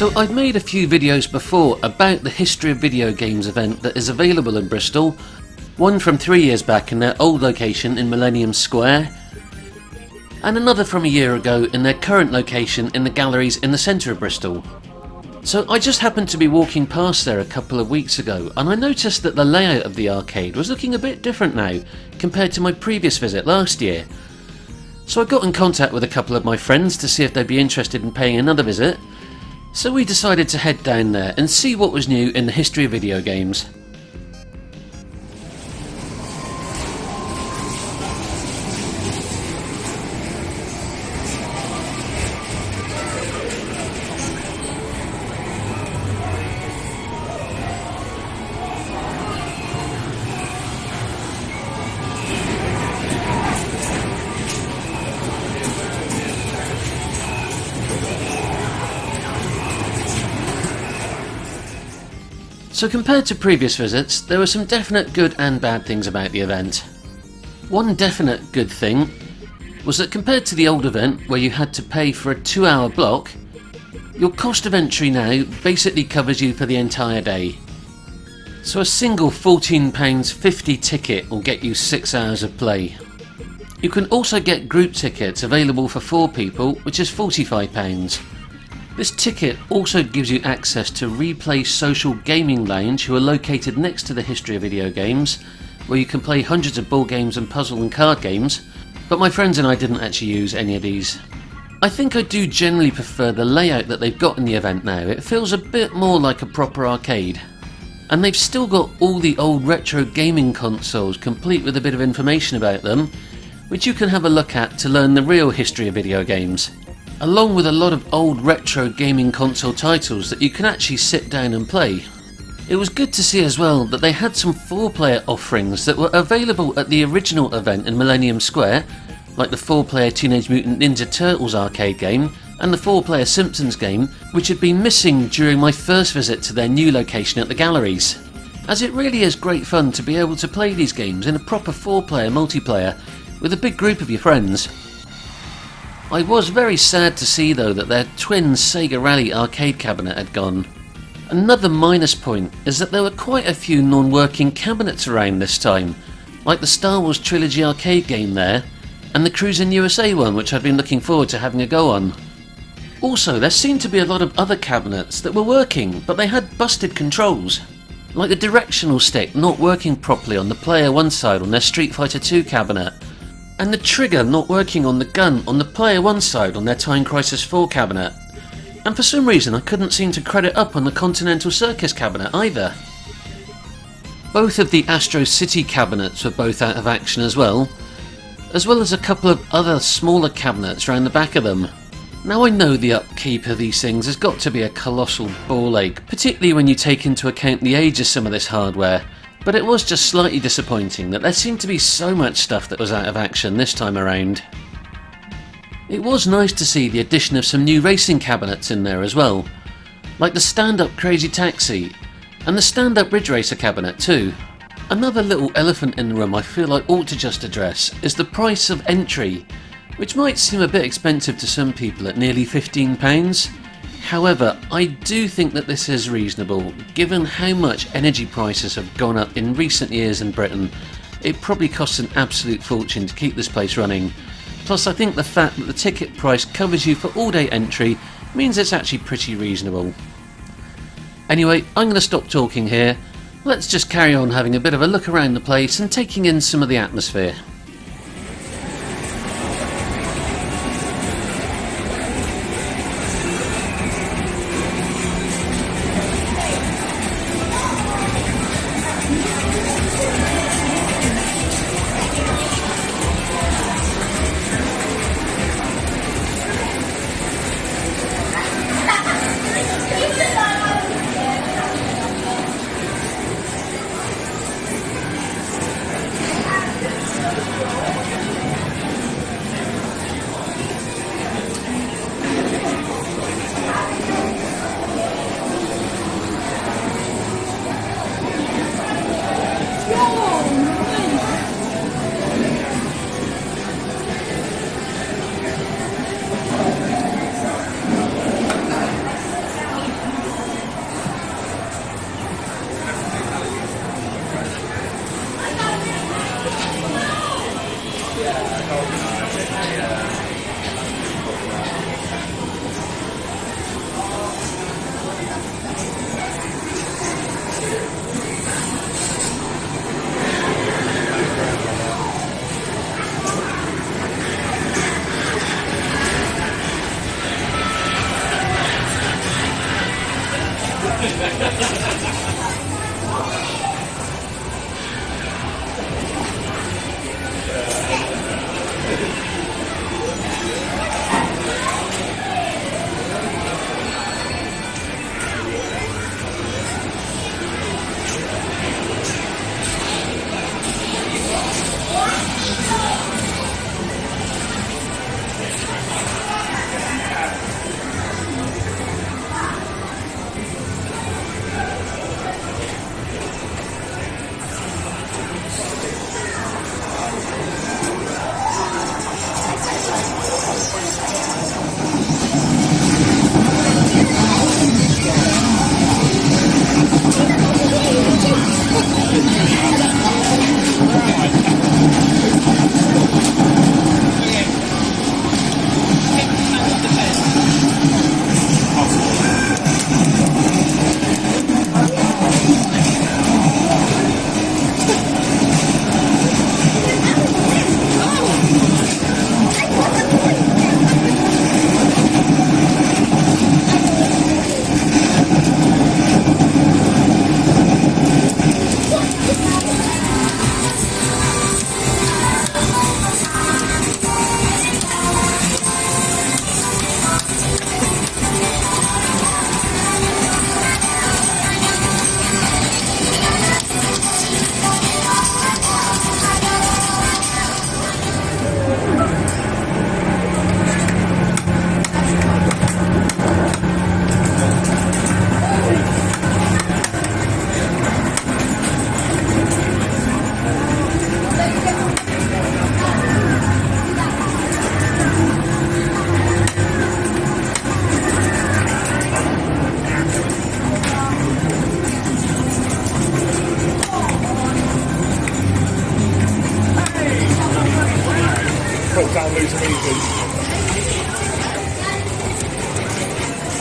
So I've made a few videos before about the History of Video Games event that is available in Bristol. One from 3 years back in their old location in Millennium Square, and another from a year ago in their current location in the galleries in the centre of Bristol. So I just happened to be walking past there a couple of weeks ago, and I noticed that the layout of the arcade was looking a bit different now compared to my previous visit last year. So I got in contact with a couple of my friends to see if they'd be interested in paying another visit. So we decided to head down there and see what was new in the history of video games. So compared to previous visits, there were some definite good and bad things about the event. One definite good thing was that compared to the old event where you had to pay for a 2-hour block, your cost of entry now basically covers you for the entire day. So a single £14.50 ticket will get you 6 hours of play. You can also get group tickets available for 4 people, which is £45. This ticket also gives you access to Replay Social Gaming Lounge, who are located next to the History of Video Games, where you can play hundreds of board games and puzzle and card games, but my friends and I didn't actually use any of these. I think I do generally prefer the layout that they've got in the event now. It feels a bit more like a proper arcade. And they've still got all the old retro gaming consoles, complete with a bit of information about them, which you can have a look at to learn the real history of video games, along with a lot of old retro gaming console titles that you can actually sit down and play. It was good to see as well that they had some 4-player offerings that were available at the original event in Millennium Square, like the 4-player Teenage Mutant Ninja Turtles arcade game and the 4-player Simpsons game, which had been missing during my first visit to their new location at the galleries. As it really is great fun to be able to play these games in a proper 4-player multiplayer with a big group of your friends. I was very sad to see though that their twin Sega Rally arcade cabinet had gone. Another minus point is that there were quite a few non-working cabinets around this time, like the Star Wars Trilogy arcade game there, and the Cruisin' USA one, which I'd been looking forward to having a go on. Also, there seemed to be a lot of other cabinets that were working, but they had busted controls, like the directional stick not working properly on the Player 1 side on their Street Fighter 2 cabinet, and the trigger not working on the gun on the Player 1 side on their Time Crisis 4 cabinet. And for some reason I couldn't seem to credit up on the Continental Circus cabinet either. Both of the Astro City cabinets were both out of action as well as a couple of other smaller cabinets around the back of them. Now I know the upkeep of these things has got to be a colossal ball ache, particularly when you take into account the age of some of this hardware. But it was just slightly disappointing that there seemed to be so much stuff that was out of action this time around. It was nice to see the addition of some new racing cabinets in there as well, like the stand-up Crazy Taxi and the stand-up Ridge Racer cabinet too. Another little elephant in the room I feel I ought to just address is the price of entry, which might seem a bit expensive to some people at nearly £15. However, I do think that this is reasonable, given how much energy prices have gone up in recent years in Britain. It probably costs an absolute fortune to keep this place running. Plus I think the fact that the ticket price covers you for all-day entry means it's actually pretty reasonable. Anyway, I'm going to stop talking here. Let's just carry on having a bit of a look around the place and taking in some of the atmosphere. I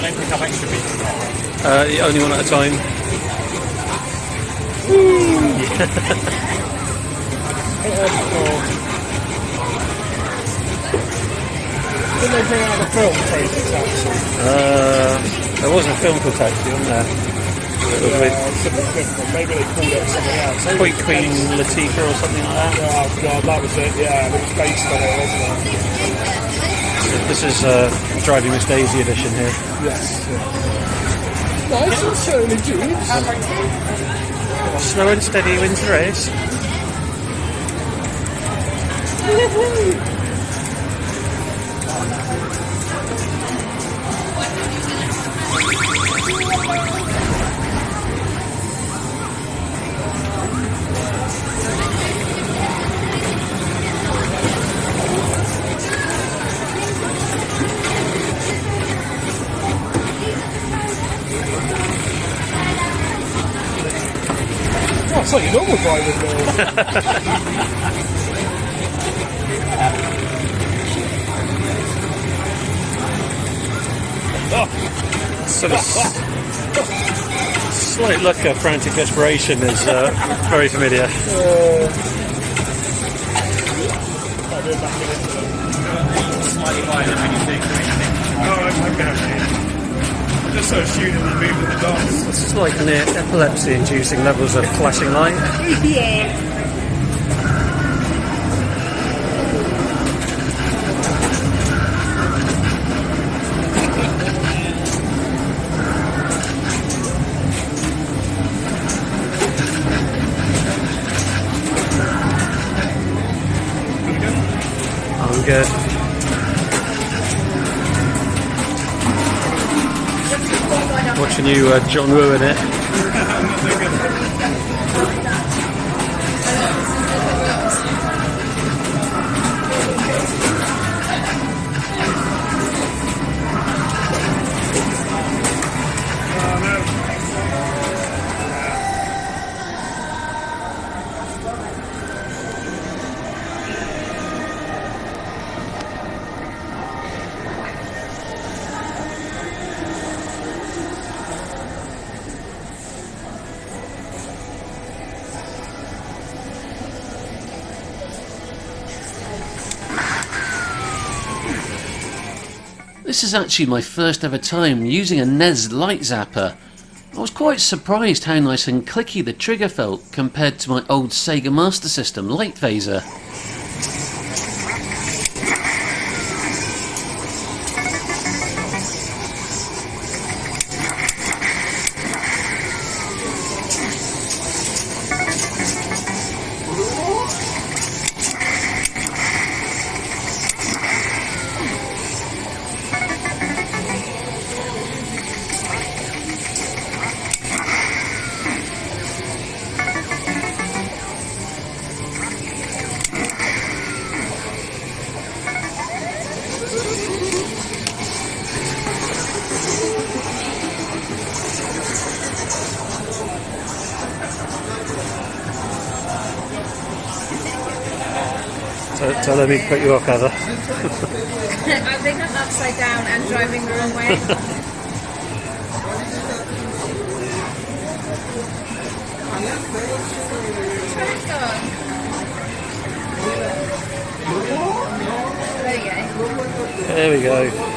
don't pick up extra pieces. Only one at a time. Didn't they bring out the film Crazy Taxi? There was a film called Taxi on there. Something different. Maybe they called it something else. Queen Latifah or something like that. Oh god, that was it, yeah. It was based on it, wasn't it? This is Driving Miss Daisy edition here. Yes. Nice and slowly, Jeeves. Slow and steady wins the race. Oh, it's like your normal driving wheel. Sort of slight look of frantic desperation is very familiar. Slightly wider when you think. Oh, okay. I'm just so assumed in the movement of the dots. It's like near epilepsy-inducing levels of flashing light. Yeah. I'm good. Watching you John Woo in it. This is actually my first ever time using a NES light zapper. I was quite surprised how nice and clicky the trigger felt compared to my old Sega Master System light phaser. So let me put you off, Heather. I think I'm upside down and driving the wrong way. There we go.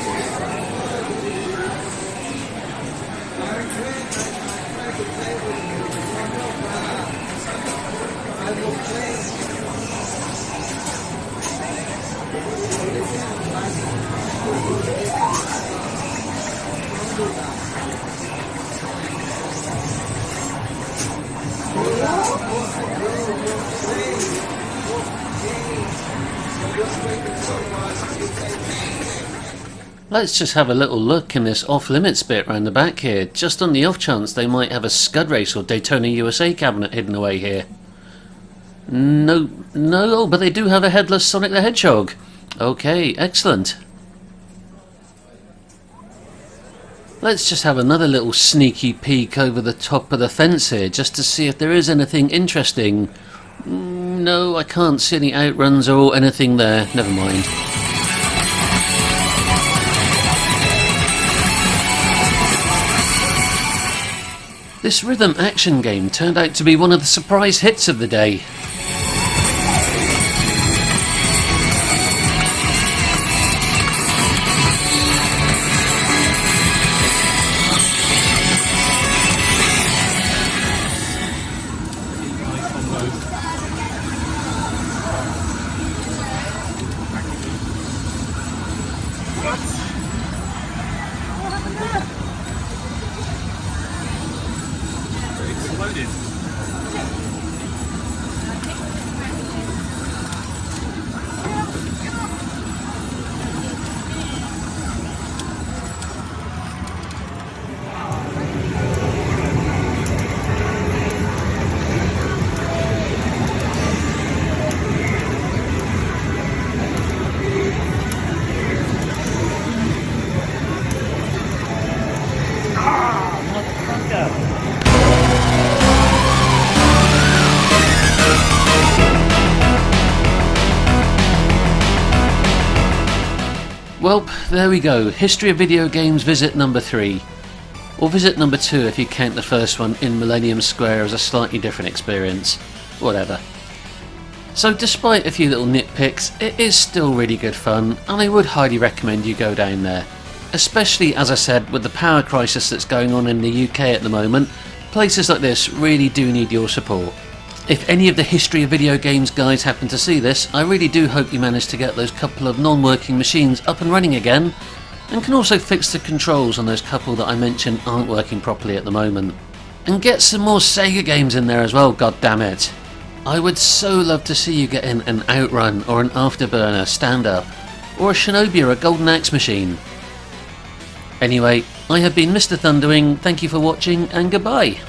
Let's just have a little look in this off-limits bit round the back here, just on the off chance they might have a Scud Race or Daytona USA cabinet hidden away here. No, but they do have a headless Sonic the Hedgehog. Okay, excellent. Let's just have another little sneaky peek over the top of the fence here, just to see if there is anything interesting. No, I can't see any outruns or anything there, never mind. This rhythm action game turned out to be one of the surprise hits of the day. Exploded. Well, there we go. History of Video Games visit number 3. Or visit number 2 if you count the first one in Millennium Square as a slightly different experience. Whatever. So despite a few little nitpicks, it is still really good fun, and I would highly recommend you go down there. Especially, as I said, with the power crisis that's going on in the UK at the moment, places like this really do need your support. If any of the History of Video Games guys happen to see this, I really do hope you manage to get those couple of non-working machines up and running again, and can also fix the controls on those couple that I mentioned aren't working properly at the moment. And get some more Sega games in there as well, goddammit. I would so love to see you get in an Outrun or an Afterburner stand-up, or a Shinobi or a Golden Axe machine. Anyway, I have been Mr. Thunderwing, thank you for watching, and goodbye.